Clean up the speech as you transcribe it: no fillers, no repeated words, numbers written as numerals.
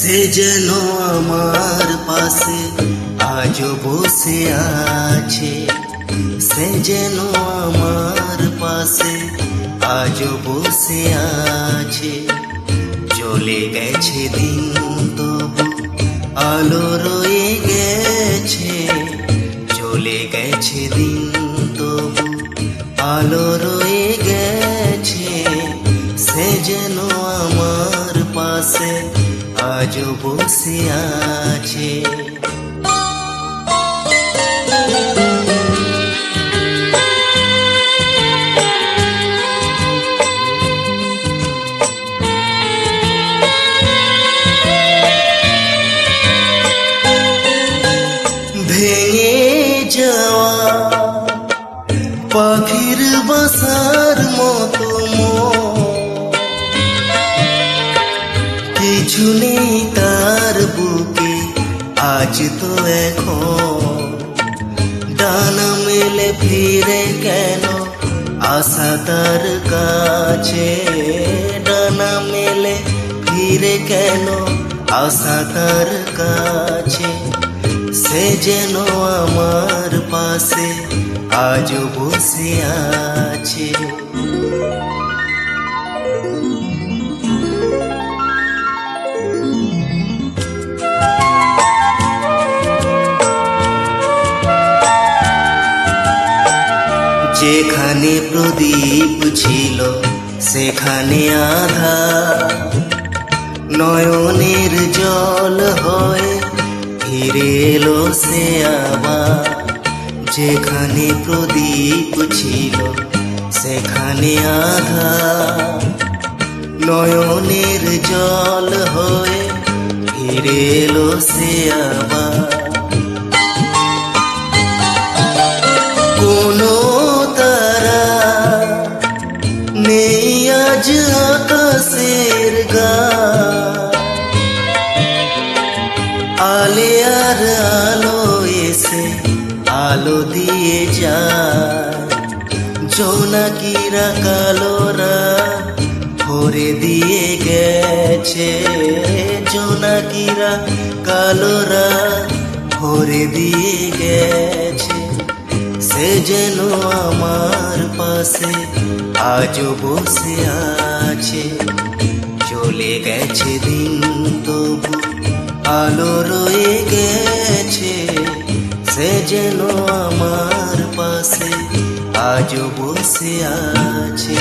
সে যেন আমার পাশে আজও বসে আছে, সে যেন আমার পাশে আজও বসে আছে। চলে গেছে দিন তবু আলো রয়ে গেছে, চলে গেছে দিন তবু আলো রয়ে গেছে। সে যেন আমার পাশে আজও বসে আছে। ভেঙে যাওয়া পাখির বাসার মতো কিছু নেই তার বুকে আজ তো এখন। ডানা মেলে ফিরে কেন আশা তার কাছে, ডানা মেলে ফিরে কেন আশা তার কাছে। সে যেন আমার পাশে আজও বসে আছে। যেখানে প্রদীপ ছিল সেখানে আধার, নয়নের জল হয়ে ফিরে এলো সে আবার। যেখানে প্রদীপ ছিল সেখানে আধার, নয়নের জল হয়ে ফিরে এলো সে আবার। কোনো তারা নেই আজ আকাশের গায়ে, আলে আর আলো এসে আলো দিয়ে যায়। জোনাকিরা কালোরা ভরে দিয়ে গেছে, জোনাকিরা কালোরা ভরে দিয়ে গেছে। সে যেন আমার পাশে আজও বসে আছে। চলে গেছে দিন তবু আলো রয়ে গেছে, সে যেন আমার পাশে আজও বসে আছে।